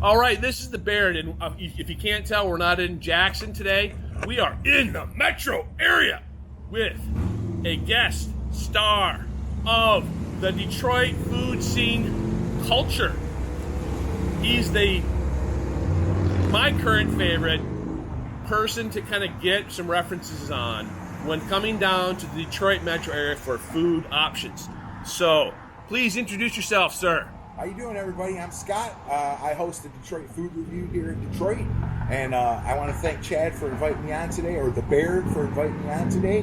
All right, this is the Baird, and if you can't tell, we're not in Jackson today. We are in the metro area with a guest star of the Detroit food scene culture. He's my current favorite person to kind of get some references on when coming down to the Detroit metro area for food options. So, please introduce yourself, sir. How you doing, everybody? I'm Scott. I host the Detroit Food Review here in Detroit, and I want to thank Chad for inviting me on today, or the Baird for inviting me on today.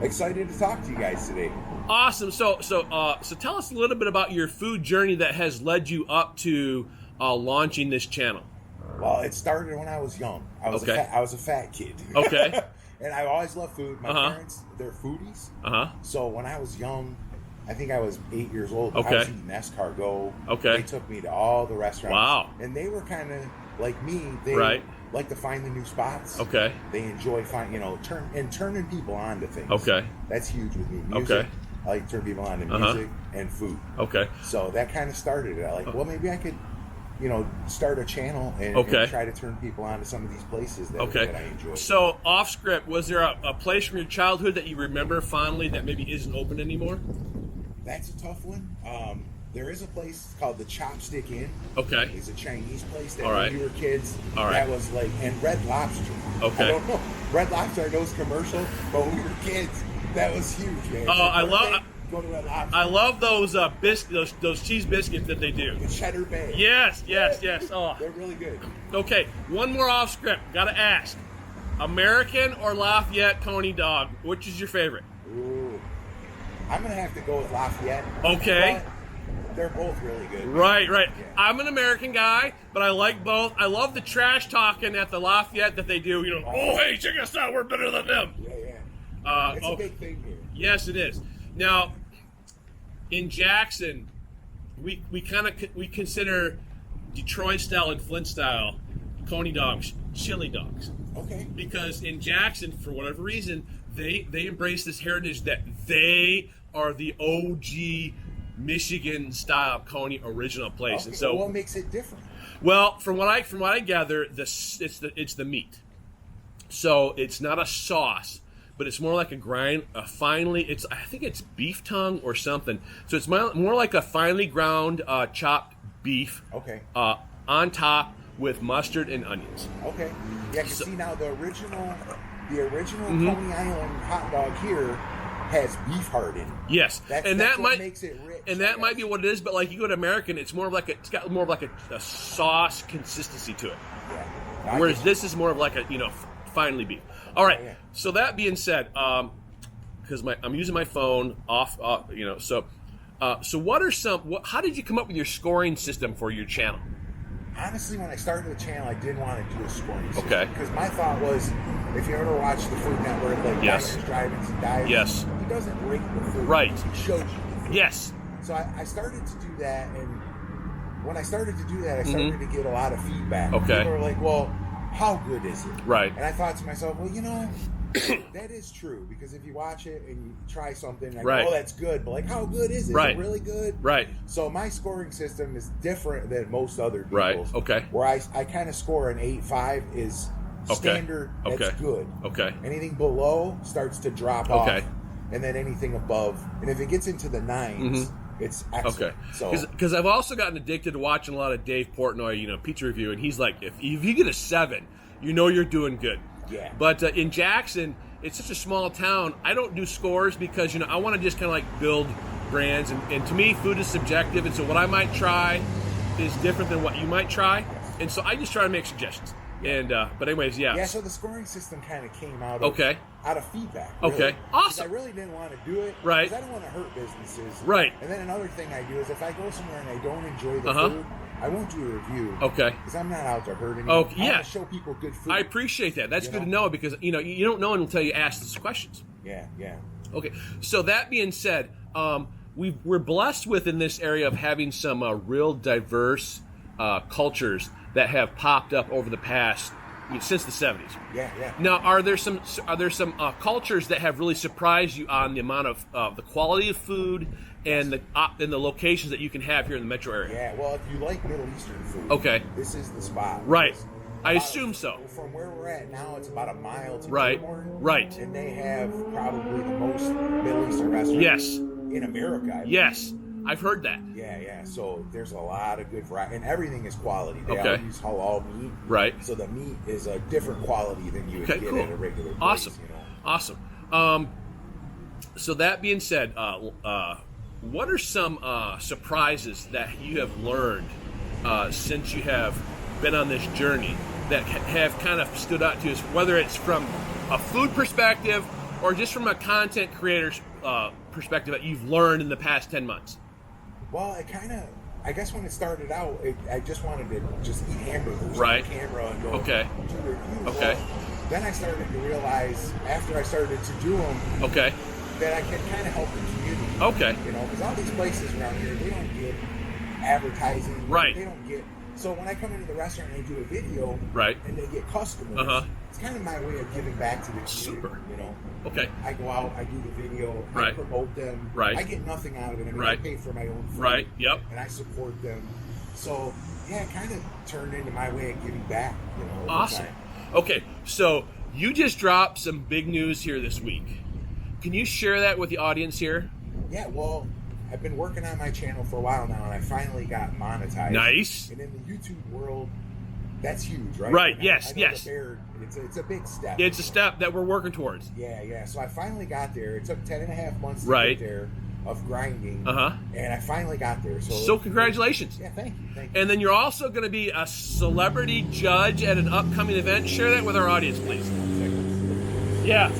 Excited to talk to you guys today. Awesome. So tell us a little bit about your food journey that has led you up to launching this channel. Well, it started when I was young. I was a fat kid. Okay. And I always loved food. My parents, they're foodies. So when I was young, I think I was 8 years old. I was eating escargot. They took me to all the restaurants. Wow. And they were kind of like me. They like to find the new spots. Okay. They enjoy turning people on to things. Okay. That's huge with me. Music. I like to turn people on to music and food. Okay. So that kind of started it. I like, well, maybe I could, start a channel and try to turn people on to some of these places that I enjoy. So off script, was there a place from your childhood that you remember fondly that maybe isn't open anymore? That's a tough one. There is a place called the Chopstick Inn. Okay. It's a Chinese place that when we were kids, that was like, and Red Lobster. Okay. I don't know. Red Lobster, I know it's commercial, but when we were kids, that was huge, man. Oh, Go to Red Lobster. I love those those cheese biscuits that they do. The Cheddar Bay. Yes. Oh. They're really good. Okay, one more off script. Gotta ask. American or Lafayette Coney dog? Which is your favorite? Ooh. I'm going to have to go with Lafayette. Okay. But they're both really good. Right. Yeah. I'm an American guy, but I like both. I love the trash talking at the Lafayette that they do. Hey, check us out. We're better than them. Yeah. It's a big thing here. Yes, it is. Now, in Jackson, we consider Detroit style and Flint style Coney dogs chili dogs. Okay. Because in Jackson, for whatever reason, they embrace this heritage that they are the OG Michigan style Coney original place. Okay. And so, what makes it different? Well, from what I gather, it's the meat. So it's not a sauce, but it's more like I think it's beef tongue or something. So it's more like a finely ground chopped beef. Okay. On top with mustard and onions. Okay. Yeah, because see now the original Coney Island hot dog here has beef heart in it. Yes, That's what makes it rich. And that might be what it is. But like you go to American, it's got more of like a sauce consistency to it. Yeah. Whereas this is more of like a finely beef. All right. Yeah. So that being said, because I'm using my phone off, so what are how did you come up with your scoring system for your channel? Honestly, when I started the channel, I didn't want to do a scoring system. Okay. Because my thought was, if you ever watch the Food Network, like Diners, Drive-Ins, and Dives, he doesn't rate the food. Right. He shows you the food. Yes. So I started to do that, and when I started to do that, I started to get a lot of feedback. Okay. People were like, well, how good is it? Right. And I thought to myself, well, that is true, because if you watch it and you try something, like, oh, that's good, but like, how good is it? Right. Is it really good? Right. So my scoring system is different than most other people's. Right. Okay. Where I kind of score an 8.5 is standard. That's good. Okay. Anything below starts to drop off. And then anything above, and if it gets into the 9s, it's excellent. Okay. So because I've also gotten addicted to watching a lot of Dave Portnoy, pizza review, and he's like, if you get a 7, you're doing good. Yeah. But in Jackson, it's such a small town. I don't do scores because I want to just kind of like build brands, and to me, food is subjective, and so what I might try is different than what you might try, and so I just try to make suggestions. And but anyways, yeah. So the scoring system kind of came out of feedback. Really. Okay, awesome. I really didn't want to do it, right? Because I don't want to hurt businesses, right? And then another thing I do is if I go somewhere and I don't enjoy the food, I won't do a review. Okay. Because I'm not out to hurt anyone. Oh, yeah. I want to show people good food. I appreciate that. That's good to know, because you don't know until you ask these questions. Yeah. Okay. So that being said, we're blessed with in this area of having some real diverse cultures that have popped up over the past since the 70s. Yeah, yeah. Now, are there some cultures that have really surprised you on the amount of the quality of food and the locations that you can have here in the metro area? Yeah, well, if you like Middle Eastern food, Okay. this is the spot. Right. It's I about- assume so. From where we're at now, it's about a mile to Right. Dearborn. Right. And they have probably the most Middle Eastern restaurants Yes. in America. I believe. Yes, I've heard that. Yeah, yeah. So there's a lot of good variety, and everything is quality. They Okay. all use halal meat. Right. So the meat is a different quality than you would Okay, get cool. at a regular place. Awesome. You know? Awesome. So that being said, what are some surprises that you have learned since you have been on this journey that have kind of stood out to us, whether it's from a food perspective or just from a content creator's perspective that you've learned in the past 10 months? Well, I guess when it started out, I just wanted to just eat hamburgers Right. on camera and go Okay. do reviews. Okay. Well, then I started to realize, after I started to do them, Okay. that I can kind of help the community. Okay. You know, because all these places around here, they don't get advertising. Right. They don't get. So when I come into the restaurant and I do a video, Right. and they get customers, Uh-huh. it's kind of my way of giving back to the community. Super. You know, Okay. I go out, I do the video, I Right. promote them. Right. I get nothing out of it. I mean, Right. I pay for my own food. Right. Yep. And I support them. So yeah, it kind of turned into my way of giving back. You know, over Awesome. time. Okay, so you just dropped some big news here this week. Can you share that with the audience here? Yeah, well, I've been working on my channel for a while now, and I finally got monetized. Nice. And in the YouTube world, that's huge, right? Right, And yes, I know yes. the Baird, it's a big step. It's a step that we're working towards. Yeah, yeah. So I finally got there. It took 10 and a half months to Right. get there of grinding. Uh-huh. And I finally got there. So congratulations. Yeah, thank you. Thank you. And then you're also going to be a celebrity judge at an upcoming event. Share that with our audience, please. Yeah.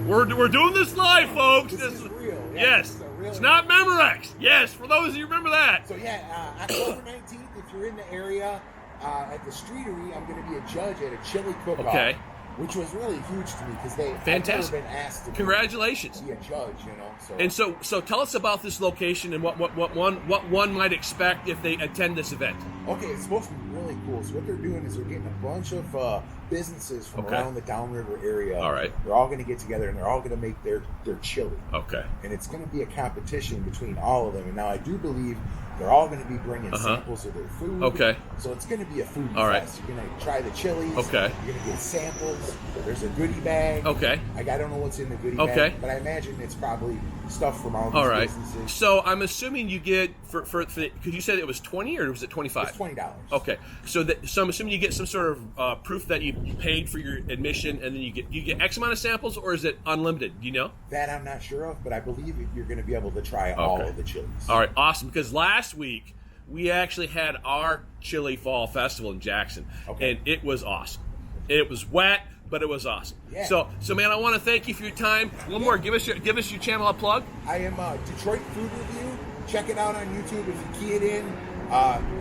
we're doing this live, folks. This is real. Yeah, Yes. this is a real It's not Memorex. Yes, for those of you who remember that. So yeah, October 19th, if you're in the area, at the Streetery, I'm going to be a judge at a chili cook-off. Okay. Which was really huge to me because Fantastic. I've never been asked to Congratulations. be a judge, you know. So And so tell us about this location and what one might expect if they attend this event. okay, it's supposed to be really cool. So what they're doing is they're getting a bunch of businesses from Okay. around the Downriver area. All right. They're all going to get together and they're all going to make their chili. Okay. And it's going to be a competition between all of them. And now I do believe they're all going to be bringing Uh-huh. samples of their food. Okay. So it's going to be a food All right. fest. You're going to try the chilies. Okay. You're going to get samples. There's a goodie bag. Okay. I don't know what's in the goodie Okay. bag, but I imagine it's probably stuff from all these All right. businesses. So I'm assuming you get because you said it was 20 or was it 25? It's $20. Okay. So I'm assuming you get some sort of proof that you paid for your admission, and then you get X amount of samples, or is it unlimited? Do you know? That I'm not sure of, but I believe you're going to be able to try all Okay. of the chilies. All right, awesome. Because last week we actually had our Chili Fall Festival in Jackson, Okay. and it was awesome. It was wet, but it was awesome. Yeah. So man, I want to thank you for your time. One more, give us your channel a plug. I am Detroit Food Review. Check it out on YouTube. If you key it in,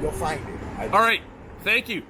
you'll find it. All right, thank you.